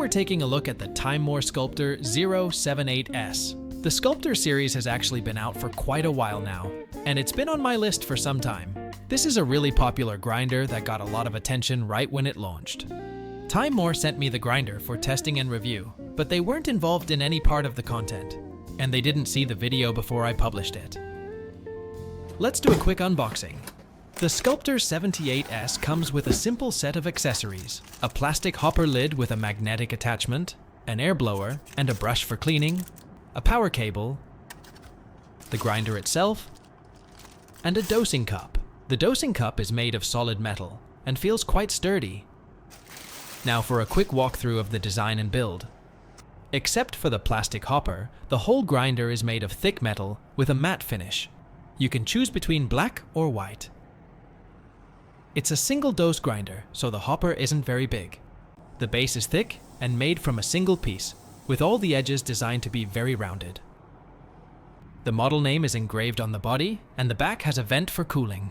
we're taking a look at the Timemore Sculptor 078S. The Sculptor series has actually been out for quite a while now, and it's been on my list for some time. This is a really popular grinder that got a lot of attention right when it launched. Timemore sent me the grinder for testing and review, but they weren't involved in any part of the content, and they didn't see the video before I published it. Let's do a quick unboxing. The Sculptor 078S comes with a simple set of accessories: a plastic hopper lid with a magnetic attachment, an air blower and a brush for cleaning, a power cable, the grinder itself, and a dosing cup. The dosing cup is made of solid metal and feels quite sturdy. Now for a quick walkthrough of the design and build. Except for the plastic hopper, the whole grinder is made of thick metal with a matte finish. You can choose between black or white. It's a single dose grinder, so the hopper isn't very big. The base is thick and made from a single piece, with all the edges designed to be very rounded. The model name is engraved on the body, and the back has a vent for cooling.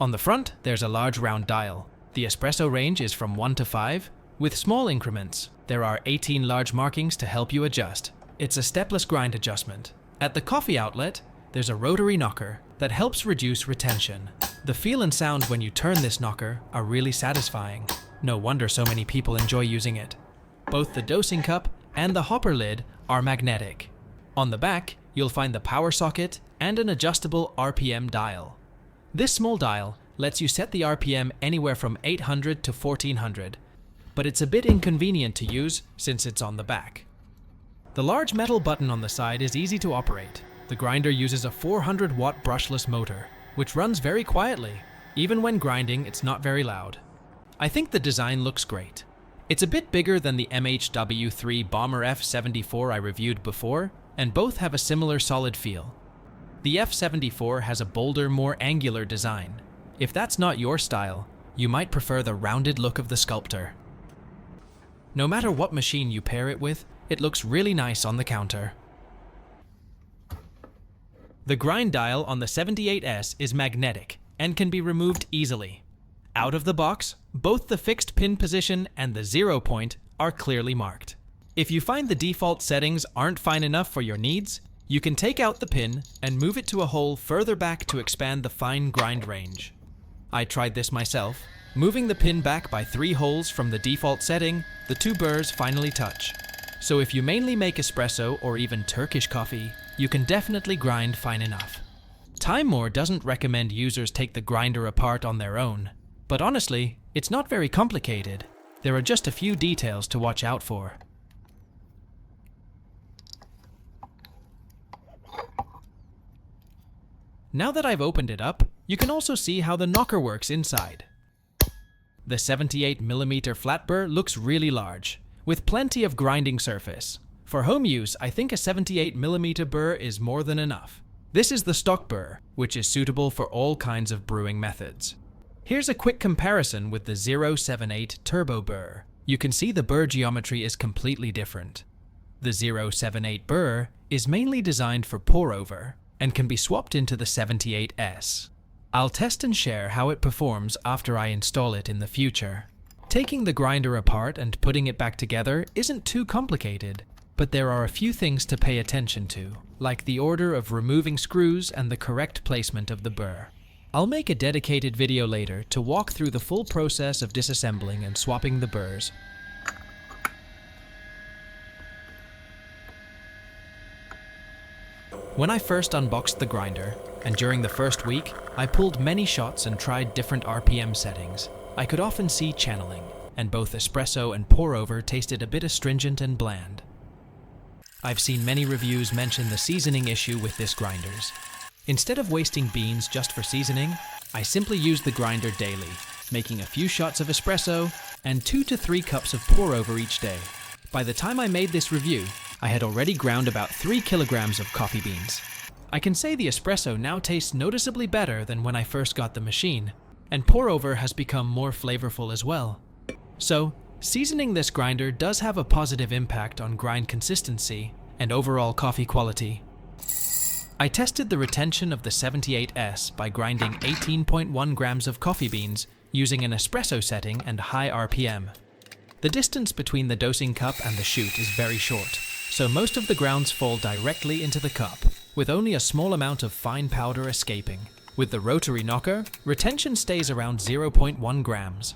On the front, there's a large round dial. The espresso range is from 1 to 5, with small increments. There are 18 large markings to help you adjust. It's a stepless grind adjustment. At the coffee outlet, there's a rotary knocker that helps reduce retention. The feel and sound when you turn this knocker are really satisfying. No wonder so many people enjoy using it. Both the dosing cup and the hopper lid are magnetic. On the back, you'll find the power socket and an adjustable RPM dial. This small dial lets you set the RPM anywhere from 800 to 1400, but it's a bit inconvenient to use since it's on the back. The large metal button on the side is easy to operate. The grinder uses a 400-watt brushless motor, which runs very quietly. Even when grinding, it's not very loud. I think the design looks great. It's a bit bigger than the MHW3 Bomber F74 I reviewed before, and both have a similar solid feel. The F74 has a bolder, more angular design. If that's not your style, you might prefer the rounded look of the Sculptor. No matter what machine you pair it with, it looks really nice on the counter. The grind dial on the 78S is magnetic and can be removed easily. Out of the box, both the fixed pin position and the 0 point are clearly marked. If you find the default settings aren't fine enough for your needs, you can take out the pin and move it to a hole further back to expand the fine grind range. I tried this myself. Moving the pin back by 3 holes from the default setting, the 2 burrs finally touch. So if you mainly make espresso or even Turkish coffee, you can definitely grind fine enough. Timemore doesn't recommend users take the grinder apart on their own, but honestly, it's not very complicated. There are just a few details to watch out for. Now that I've opened it up, you can also see how the knocker works inside. The 78mm flat burr looks really large, with plenty of grinding surface. For home use, I think a 78mm burr is more than enough. This is the stock burr, which is suitable for all kinds of brewing methods. Here's a quick comparison with the 078 Turbo Burr. You can see the burr geometry is completely different. The 078 burr is mainly designed for pour-over and can be swapped into the 78S. I'll test and share how it performs after I install it in the future. Taking the grinder apart and putting it back together isn't too complicated, but there are a few things to pay attention to, like the order of removing screws and the correct placement of the burr. I'll make a dedicated video later to walk through the full process of disassembling and swapping the burrs. When I first unboxed the grinder, and during the first week, I pulled many shots and tried different RPM settings. I could often see channeling, and both espresso and pour-over tasted a bit astringent and bland. I've seen many reviews mention the seasoning issue with this grinders. Instead of wasting beans just for seasoning, I simply use the grinder daily, making a few shots of espresso and 2 to 3 cups of pour-over each day. By the time I made this review, I had already ground about 3 kilograms of coffee beans. I can say the espresso now tastes noticeably better than when I first got the machine, and pour-over has become more flavorful as well. So, seasoning this grinder does have a positive impact on grind consistency and overall coffee quality. I tested the retention of the 78S by grinding 18.1 grams of coffee beans using an espresso setting and high RPM. The distance between the dosing cup and the chute is very short, so most of the grounds fall directly into the cup, with only a small amount of fine powder escaping. With the rotary knocker, retention stays around 0.1 grams.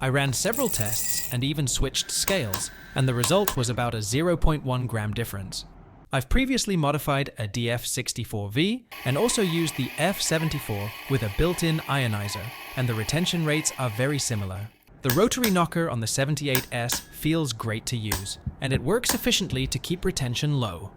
I ran several tests and even switched scales, and the result was about a 0.1 gram difference. I've previously modified a DF64V and also used the F74 with a built-in ionizer, and the retention rates are very similar. The rotary knocker on the 78S feels great to use, and it works efficiently to keep retention low.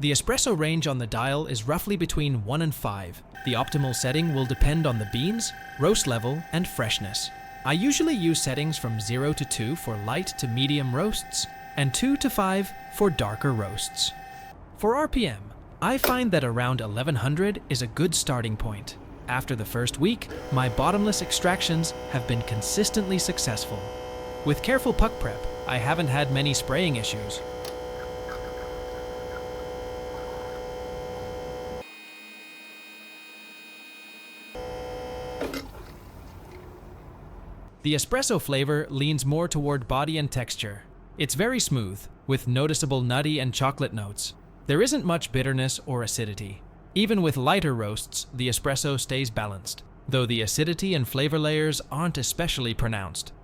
The espresso range on the dial is roughly between 1 and 5. The optimal setting will depend on the beans, roast level, and freshness. I usually use settings from 0 to 2 for light to medium roasts, and 2 to 5 for darker roasts. For RPM, I find that around 1100 is a good starting point. After the first week, my bottomless extractions have been consistently successful. With careful puck prep, I haven't had many spraying issues. The espresso flavor leans more toward body and texture. It's very smooth, with noticeable nutty and chocolate notes. There isn't much bitterness or acidity. Even with lighter roasts, the espresso stays balanced, though the acidity and flavor layers aren't especially pronounced.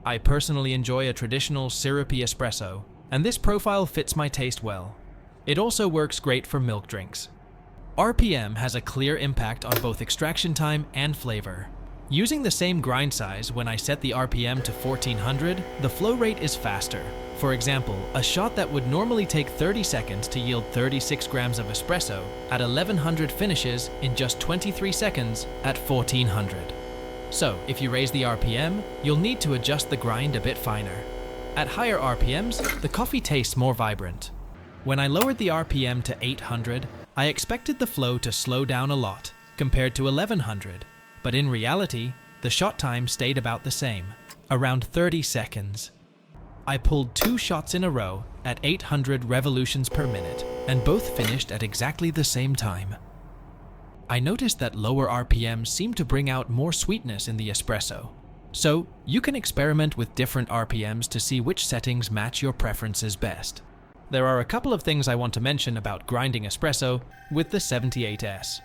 I personally enjoy a traditional syrupy espresso, and this profile fits my taste well. It also works great for milk drinks. RPM has a clear impact on both extraction time and flavor. Using the same grind size, when I set the RPM to 1400, the flow rate is faster. For example, a shot that would normally take 30 seconds to yield 36 grams of espresso at 1100 finishes in just 23 seconds at 1400. So, if you raise the RPM, you'll need to adjust the grind a bit finer. At higher RPMs, the coffee tastes more vibrant. When I lowered the RPM to 800, I expected the flow to slow down a lot, compared to 1100. But in reality, the shot time stayed about the same, around 30 seconds. I pulled 2 shots in a row at 800 revolutions per minute, and both finished at exactly the same time. I noticed that lower RPMs seem to bring out more sweetness in the espresso. So, you can experiment with different RPMs to see which settings match your preferences best. There are a couple of things I want to mention about grinding espresso with the 78S.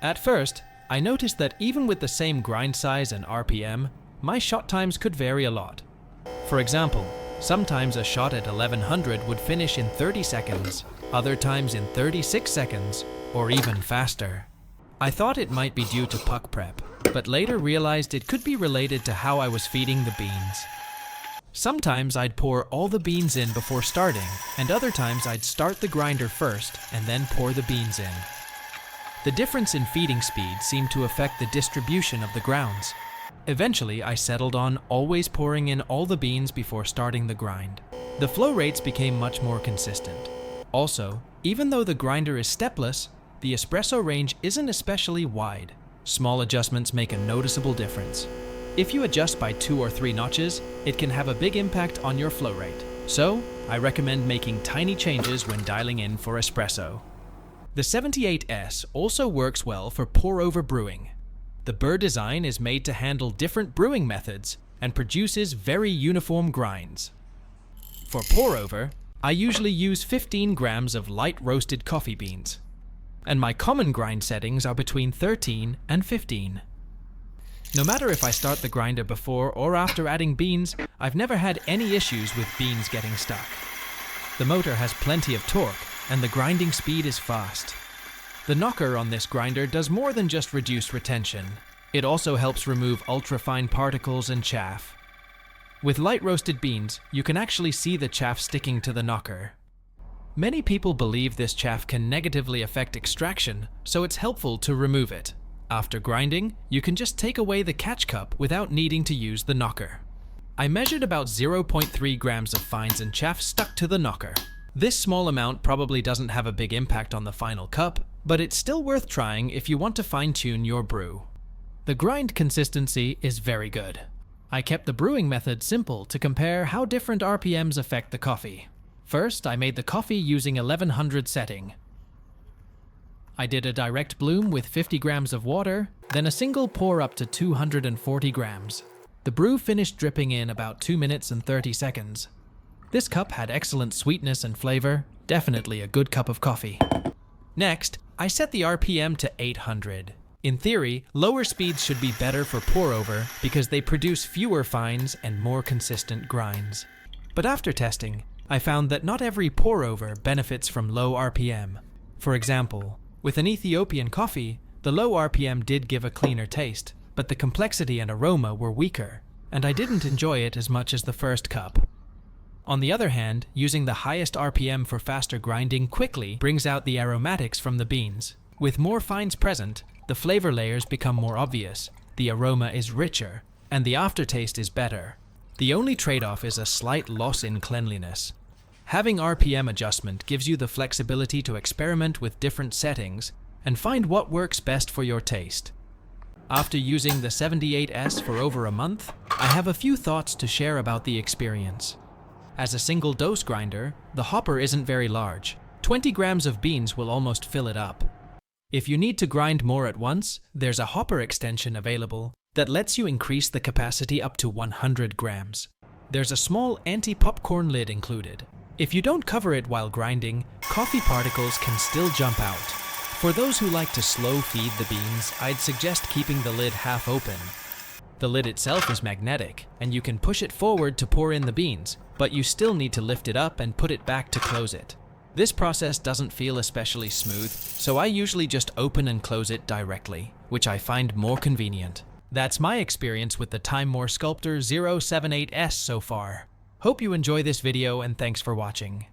At first, I noticed that even with the same grind size and RPM, my shot times could vary a lot. For example, sometimes a shot at 1100 would finish in 30 seconds, other times in 36 seconds, or even faster. I thought it might be due to puck prep, but later realized it could be related to how I was feeding the beans. Sometimes I'd pour all the beans in before starting, and other times I'd start the grinder first and then pour the beans in. The difference in feeding speed seemed to affect the distribution of the grounds. Eventually, I settled on always pouring in all the beans before starting the grind. The flow rates became much more consistent. Also, even though the grinder is stepless, the espresso range isn't especially wide. Small adjustments make a noticeable difference. If you adjust by 2 or 3 notches, it can have a big impact on your flow rate. So, I recommend making tiny changes when dialing in for espresso. The 78S also works well for pour-over brewing. The Burr design is made to handle different brewing methods and produces very uniform grinds. For pour-over, I usually use 15 grams of light roasted coffee beans, and my common grind settings are between 13 and 15. No matter if I start the grinder before or after adding beans, I've never had any issues with beans getting stuck. The motor has plenty of torque, and the grinding speed is fast. The knocker on this grinder does more than just reduce retention. It also helps remove ultrafine particles and chaff. With light roasted beans, you can actually see the chaff sticking to the knocker. Many people believe this chaff can negatively affect extraction, so it's helpful to remove it. After grinding, you can just take away the catch cup without needing to use the knocker. I measured about 0.3 grams of fines and chaff stuck to the knocker. This small amount probably doesn't have a big impact on the final cup, but it's still worth trying if you want to fine-tune your brew. The grind consistency is very good. I kept the brewing method simple to compare how different RPMs affect the coffee. First, I made the coffee using 1100 setting. I did a direct bloom with 50 grams of water, then a single pour up to 240 grams. The brew finished dripping in about 2 minutes and 30 seconds. This cup had excellent sweetness and flavor, definitely a good cup of coffee. Next, I set the RPM to 800. In theory, lower speeds should be better for pour-over because they produce fewer fines and more consistent grinds. But after testing, I found that not every pour-over benefits from low RPM. For example, with an Ethiopian coffee, the low RPM did give a cleaner taste, but the complexity and aroma were weaker, and I didn't enjoy it as much as the first cup. On the other hand, using the highest RPM for faster grinding quickly brings out the aromatics from the beans. With more fines present, the flavor layers become more obvious, the aroma is richer, and the aftertaste is better. The only trade-off is a slight loss in cleanliness. Having RPM adjustment gives you the flexibility to experiment with different settings and find what works best for your taste. After using the 078S for over a month, I have a few thoughts to share about the experience. As a single dose grinder, the hopper isn't very large. 20 grams of beans will almost fill it up. If you need to grind more at once, there's a hopper extension available that lets you increase the capacity up to 100 grams. There's a small anti-popcorn lid included. If you don't cover it while grinding, coffee particles can still jump out. For those who like to slow feed the beans, I'd suggest keeping the lid half open. The lid itself is magnetic, and you can push it forward to pour in the beans, but you still need to lift it up and put it back to close it. This process doesn't feel especially smooth, so I usually just open and close it directly, which I find more convenient. That's my experience with the Timemore Sculptor 078S so far. Hope you enjoy this video and thanks for watching.